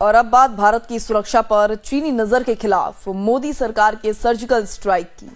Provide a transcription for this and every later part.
और अब बात भारत की सुरक्षा पर चीनी नजर के खिलाफ मोदी सरकार के सर्जिकल स्ट्राइक की,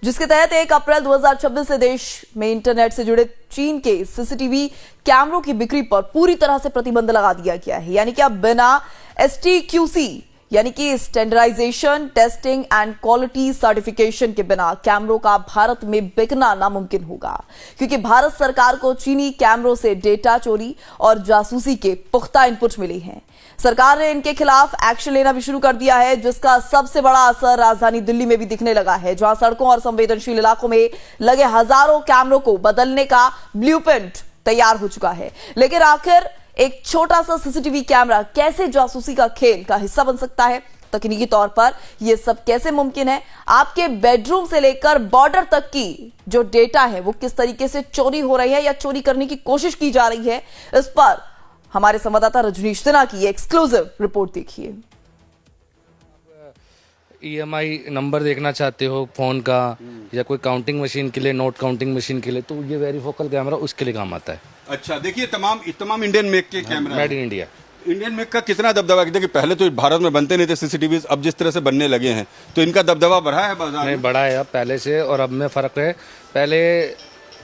जिसके तहत 1 अप्रैल 2026 से देश में इंटरनेट से जुड़े चीन के सीसीटीवी कैमरों की बिक्री पर पूरी तरह से प्रतिबंध लगा दिया गया है। यानी कि अब बिना STQC यानी कि standardisation, testing and quality certification के बिना कैमरों का भारत में बिकना नामुमकिन होगा, क्योंकि भारत सरकार को चीनी कैमरों से डेटा चोरी और जासूसी के पुख्ता इनपुट मिले हैं। सरकार ने इनके खिलाफ एक्शन लेना भी शुरू कर दिया है, जिसका सबसे बड़ा असर राजधानी दिल्ली में भी दिखने लगा है, जहां सड़कों और संवेदनशील इलाकों में लगे हजारों कैमरों को बदलने का ब्लूप्रिंट तैयार हो चुका है। लेकिन आखिर एक छोटा सा सीसीटीवी कैमरा कैसे जासूसी का खेल का हिस्सा बन सकता है? तकनीकी तौर पर यह सब कैसे मुमकिन है? आपके बेडरूम से लेकर बॉर्डर तक की जो डेटा है वो किस तरीके से चोरी हो रही है या चोरी करने की कोशिश की जा रही है, इस पर हमारे संवाददाता रजनीश सिन्हा की एक्सक्लूसिव रिपोर्ट देखिए। EMI नंबर देखना चाहते हो फोन का या कोई काउंटिंग मशीन के लिए, नोट काउंटिंग मशीन के लिए, तो ये वेरीफोकल कैमरा उसके लिए काम आता है। अच्छा, देखिए तमाम इंडियन मेक के camera, made in India. Indian make का कितना दबदबा है? देखिए पहले तो भारत में बनते नहीं थे सीसीटीवी, अब जिस तरह से बनने लगे हैं तो इनका दबदबा बढ़ा है बाजार में? नहीं, बढ़ा है अब पहले से, और अब में फ़र्क है। पहले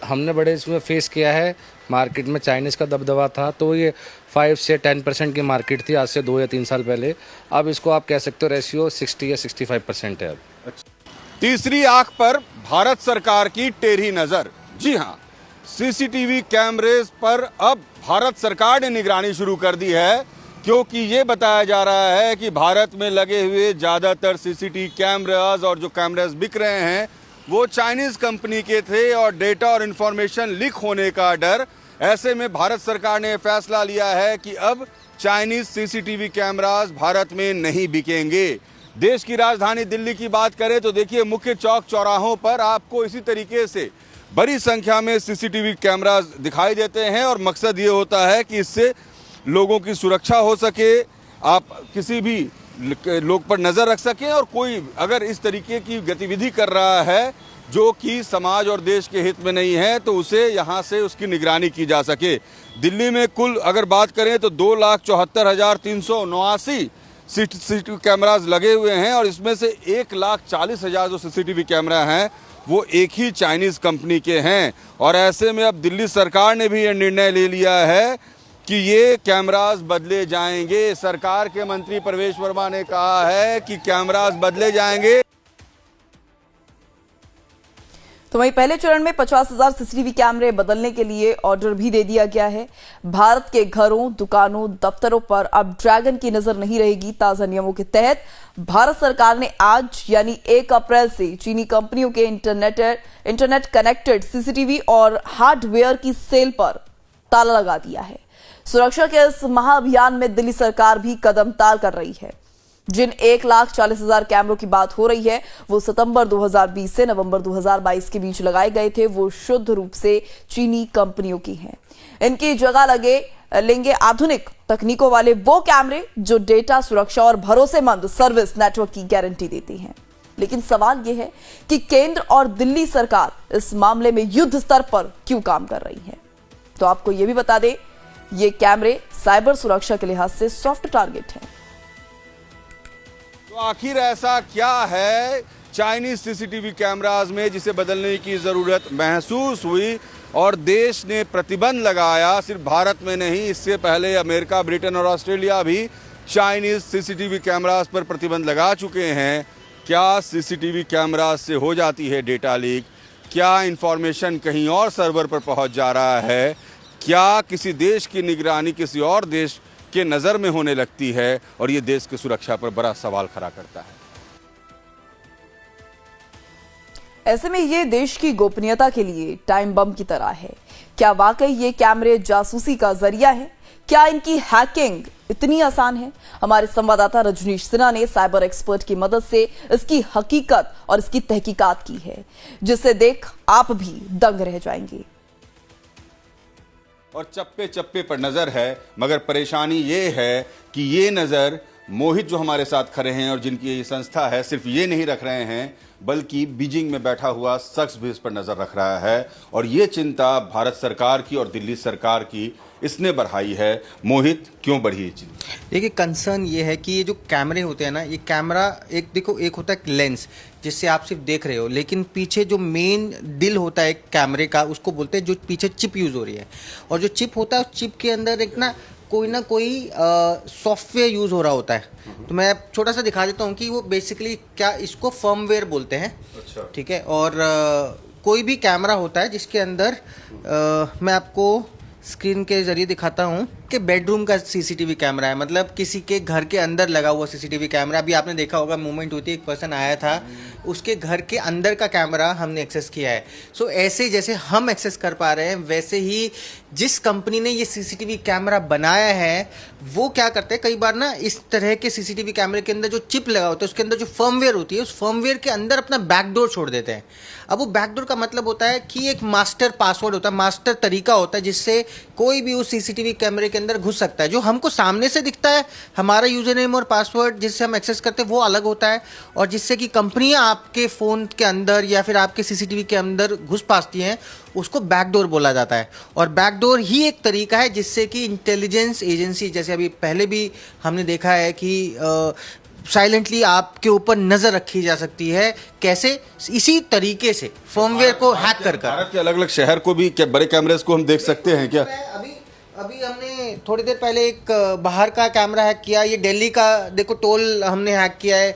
हमने बड़े इसमें फेस किया है, मार्केट में चाइनीज़ का दबदबा था, तो ये 5 से 10% की मार्केट थी आज से 2 या 3 साल पहले। अब इसको आप कह सकते हो रेशियो 60 या 65% है अब। तीसरी आंख पर भारत सरकार की टेढ़ी नजर। जी हाँ, सीसीटीवी कैमरेज पर अब भारत सरकार ने निगरानी शुरू कर दी है, क्योंकि ये बताया जा रहा है कि भारत में लगे हुए ज्यादातर सीसीटीवी कैमराज और जो कैमराज बिक रहे हैं वो चाइनीज कंपनी के थे और डेटा और इंफॉर्मेशन लीक होने का डर। ऐसे में भारत सरकार ने फैसला लिया है कि अब चाइनीज सीसीटीवी कैमराज भारत में नहीं बिकेंगे। देश की राजधानी दिल्ली की बात करें तो देखिए मुख्य चौक चौराहों पर आपको इसी तरीके से बड़ी संख्या में सीसीटीवी कैमराज दिखाई देते हैं और मकसद ये होता है कि इससे लोगों की सुरक्षा हो सके, आप किसी भी लोग पर नजर रख सकें और कोई अगर इस तरीके की गतिविधि कर रहा है जो कि समाज और देश के हित में नहीं है तो उसे यहाँ से उसकी निगरानी की जा सके। दिल्ली में कुल अगर बात करें तो 2,74,379 सीसीटीवी कैमराज लगे हुए हैं और इसमें से 1,40,000 जो सीसीटीवी कैमरा हैं वो एक ही चाइनीज कंपनी के हैं। और ऐसे में अब दिल्ली सरकार ने भी यह निर्णय ले लिया है कि ये कैमराज बदले जाएंगे। सरकार के मंत्री प्रवेश वर्मा ने कहा है कि कैमराज बदले जाएंगे। तो वहीं पहले चरण में 50,000 सीसीटीवी कैमरे बदलने के लिए ऑर्डर भी दे दिया गया है। भारत के घरों, दुकानों, दफ्तरों पर अब ड्रैगन की नजर नहीं रहेगी। ताजा नियमों के तहत भारत सरकार ने आज यानी 1 अप्रैल से चीनी कंपनियों के इंटरनेट कनेक्टेड सीसीटीवी और हार्डवेयर की सेल पर ताला लगा दिया है। सुरक्षा के इस महाअभियान में दिल्ली सरकार भी कदमताल कर रही है। जिन 1,40,000 कैमरों की बात हो रही है वो सितंबर 2020 से नवंबर 2022 के बीच लगाए गए थे। वो शुद्ध रूप से चीनी कंपनियों की हैं। इनकी जगह लेंगे आधुनिक तकनीकों वाले वो कैमरे जो डेटा सुरक्षा और भरोसेमंद सर्विस नेटवर्क की गारंटी देती हैं। लेकिन सवाल यह है कि केंद्र और दिल्ली सरकार इस मामले में युद्ध स्तर पर क्यों काम कर रही है। तो आपको यह भी बता दें, ये कैमरे साइबर सुरक्षा के लिहाज से सॉफ्ट टारगेट हैं। तो आखिर ऐसा क्या है चाइनीज सीसीटीवी कैमराज में जिसे बदलने की जरूरत महसूस हुई और देश ने प्रतिबंध लगाया? सिर्फ भारत में नहीं, इससे पहले अमेरिका, ब्रिटेन और ऑस्ट्रेलिया भी चाइनीज सीसीटीवी कैमराज पर प्रतिबंध लगा चुके हैं। क्या सीसीटीवी कैमराज से हो जाती है डेटा लीक? क्या इंफॉर्मेशन कहीं और सर्वर पर पहुंच जा रहा है? क्या किसी देश की निगरानी किसी और देश के नजर में होने लगती है? और ये देश की सुरक्षा पर बड़ा सवाल खड़ा करता है। ऐसे में ये देश की गोपनीयता के लिए टाइम बम की तरह है। क्या वाकई ये कैमरे जासूसी का जरिया है? क्या इनकी हैकिंग इतनी आसान है? हमारे संवाददाता रजनीश सिन्हा ने साइबर एक्सपर्ट की मदद से इसकी हकीकत और इसकी तहकीकात की है, जिसे देख आप भी दंग रह जाएंगे। और चप्पे चप्पे पर नजर है, मगर परेशानी ये है कि ये नजर मोहित जो हमारे साथ खड़े हैं और जिनकी ये संस्था है, सिर्फ ये नहीं रख रहे हैं बल्कि बीजिंग में बैठा हुआ शख्स भी इस पर नजर रख रहा है और ये चिंता भारत सरकार की और दिल्ली सरकार की इसने बढ़ाई है। मोहित, क्यों बढ़ी ये चिंता? देखिए, कंसर्न ये है कि ये जो कैमरे होते हैं ना, ये कैमरा एक देखो, एक होता है लेंस जिससे आप सिर्फ देख रहे हो, लेकिन पीछे जो मेन दिल होता है कैमरे का, उसको बोलते हैं, जो पीछे चिप यूज़ हो रही है। और जो चिप होता है, उस चिप के अंदर एक ना कोई सॉफ्टवेयर यूज़ हो रहा होता है। तो मैं छोटा सा दिखा देता हूँ कि वो बेसिकली क्या, इसको फर्मवेयर बोलते हैं। अच्छा। ठीक है। और कोई भी कैमरा होता है जिसके अंदर मैं आपको स्क्रीन के जरिए दिखाता हूँ कि बेडरूम का सीसीटीवी कैमरा है, मतलब किसी के घर के अंदर लगा हुआ सीसीटीवी कैमरा। अभी आपने देखा होगा, मूवमेंट होती है, एक पर्सन आया था, उसके घर के अंदर का कैमरा हमने एक्सेस किया है। सो ऐसे जैसे हम एक्सेस कर पा रहे हैं, वैसे ही जिस कंपनी ने ये सीसीटीवी कैमरा बनाया है वो क्या करते हैं, कई बार ना इस तरह के सीसीटीवी कैमरे के अंदर जो चिप लगा होता है, उसके अंदर जो फर्मवेयर होती है, उस फर्मवेयर के अंदर अपना बैकडोर छोड़ देते हैं। अब वो बैकडोर का मतलब होता है कि एक मास्टर पासवर्ड होता है, मास्टर तरीका होता है जिससे कोई भी उस सीसीटीवी कैमरे के अंदर घुस सकता है। जो हमको सामने से दिखता है, हमारा यूजर नेम और पासवर्ड जिससे हम एक्सेस करते हैं, वो अलग होता है, और जिससे कि कंपनियां आपके फ़ोन के अंदर या फिर आपके सीसीटीवी के अंदर घुस पाती हैं, उसको बैकडोर बोला जाता है। और बैकडोर ही एक तरीका है जिससे कि इंटेलिजेंस एजेंसी, जैसे अभी पहले भी हमने देखा है कि साइलेंटली आपके ऊपर नजर रखी जा सकती है। कैसे? इसी तरीके से फर्मवेयर को हैक कर भारत के अलग अलग शहर को भी क्या बड़े कैमरेज को हम देख सकते हैं क्या? अभी हमने थोड़ी देर पहले एक बाहर का कैमरा हैक किया। ये दिल्ली का देखो, टोल हमने हैक किया है।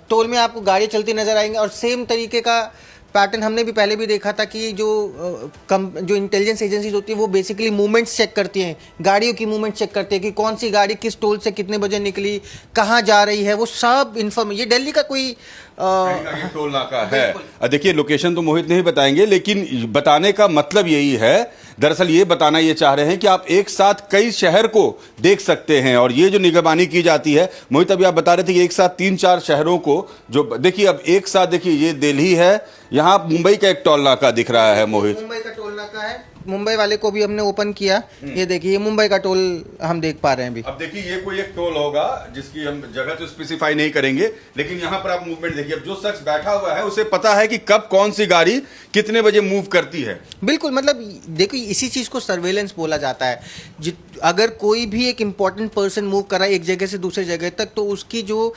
टोल में आपको गाड़ी चलती नजर आएंगे, और सेम तरीके का पैटर्न हमने भी पहले भी देखा था कि जो इंटेलिजेंस एजेंसीज होती है वो बेसिकली मूवमेंट्स चेक करती हैं, गाड़ियों की मूवमेंट चेक करती है कि कौन सी गाड़ी किस टोल से कितने बजे निकली, कहाँ जा रही है, वो सब इन्फॉर्मेशन। ये दिल्ली का कोई टोल नाका है। देखिए, लोकेशन तो मोहित नहीं बताएंगे, लेकिन बताने का मतलब यही है, दरअसल ये बताना ये चाह रहे हैं कि आप एक साथ कई शहर को देख सकते हैं, और ये जो निगरानी की जाती है, मोहित अभी आप बता रहे थे कि एक साथ 3-4 शहरों को जो देखिए, अब एक साथ देखिए, ये दिल्ली है, यहाँ मुंबई का एक टोल नाका दिख रहा है। मोहित, मुंबई का टोल नाका है, मुंबई वाले को भी हमने ओपन किया। ये देखिए, ये मुंबई का टोल हम देख पा रहे हैं अभी। अब देखिए, ये कोई एक टोल होगा जिसकी हम जगह तो स्पेसिफाई नहीं करेंगे, लेकिन यहाँ पर आप मूवमेंट देखिए। अब जो शख्स बैठा हुआ है उसे पता है कि कब कौन सी गाड़ी कितने बजे मूव करती है। बिल्कुल, मतलब देखो, इसी चीज को सर्वेलेंस बोला जाता है। अगर कोई भी एक इंपॉर्टेंट पर्सन मूव कर रहा है एक जगह से दूसरे जगह तक, तो उसकी जो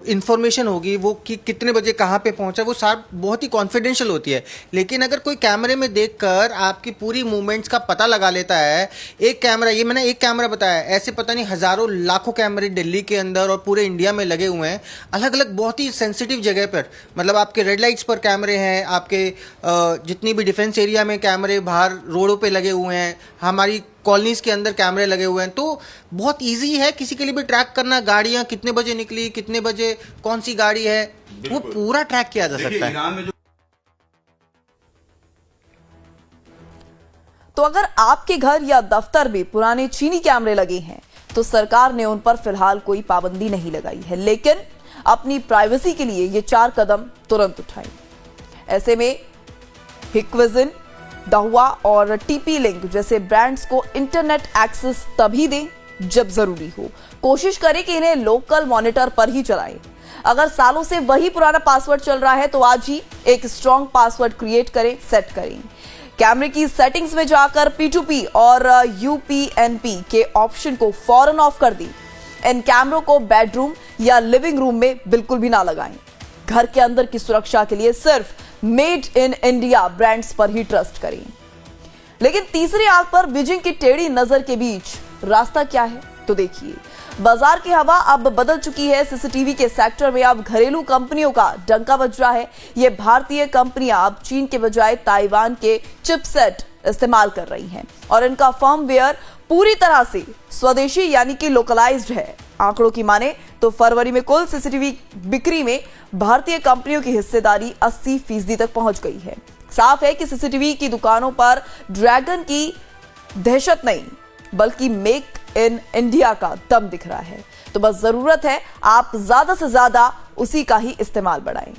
इंफॉर्मेशन होगी वो कि कितने बजे कहाँ पे पहुंचा, वो सारा बहुत ही कॉन्फिडेंशियल होती है। लेकिन अगर कोई कैमरे में देखकर आपकी पूरी मूवमेंट्स का पता लगा लेता है, एक कैमरा, ये मैंने एक कैमरा बताया, ऐसे पता नहीं हजारों लाखों कैमरे दिल्ली के अंदर और पूरे इंडिया में लगे हुए हैं, अलग अलग बहुत ही सेंसिटिव जगह पर। मतलब आपके रेड लाइट्स पर कैमरे हैं, आपके जितनी भी डिफेंस एरिया में कैमरे बाहर रोडों पे लगे हुए हैं, हमारी कॉलोनीज के अंदर कैमरे लगे हुए हैं। तो बहुत इजी है किसी के लिए भी ट्रैक करना, गाड़ियां कितने बजे निकली, कितने बजे कौन सी गाड़ी है, वो पूरा ट्रैक किया जा सकता है। तो अगर आपके घर या दफ्तर में पुराने चीनी कैमरे लगे हैं तो सरकार ने उन पर फिलहाल कोई पाबंदी नहीं लगाई है, लेकिन अपनी प्राइवेसी के लिए ये 4 कदम तुरंत उठाएं। ऐसे में हिक्विजन, दाहुआ और टीपी लिंक जैसे ब्रांड्स को इंटरनेट एक्सेस तभी दें जब जरूरी हो। कोशिश करें कि इन्हें लोकल मॉनिटर पर ही चलाएं। अगर सालों से वही पुराना पासवर्ड चल रहा है तो आज ही एक स्ट्रॉन्ग पासवर्ड क्रिएट करें, सेट करें। कैमरे की सेटिंग्स में जाकर P2P और UPnP के ऑप्शन को फौरन ऑफ कर दी। इन कैमरों को बेडरूम या लिविंग रूम में बिल्कुल भी ना लगाएं। घर के अंदर की सुरक्षा के लिए सिर्फ मेड इन इंडिया ब्रांड्स पर ही ट्रस्ट करें। लेकिन तीसरी आंख पर बीजिंग की टेढ़ी नजर के बीच रास्ता क्या है, तो देखिए। बाजार की हवा अब बदल चुकी है। सीसीटीवी के सेक्टर में अब घरेलू कंपनियों का डंका बज रहा है। ये भारतीय कंपनियां अब चीन के बजाय ताइवान के चिपसेट इस्तेमाल कर रही हैं और इनका फर्मवेयर पूरी तरह से स्वदेशी यानी कि लोकलाइज्ड है। आंकड़ों की माने तो फरवरी में कुल सीसीटीवी बिक्री में भारतीय कंपनियों की हिस्सेदारी 80% तक पहुंच गई है। साफ है कि सीसीटीवी की दुकानों पर ड्रैगन की दहशत नहीं बल्कि मेक इन इंडिया का दम दिख रहा है। तो बस जरूरत है आप ज्यादा से ज्यादा उसी का ही इस्तेमाल बढ़ाएं।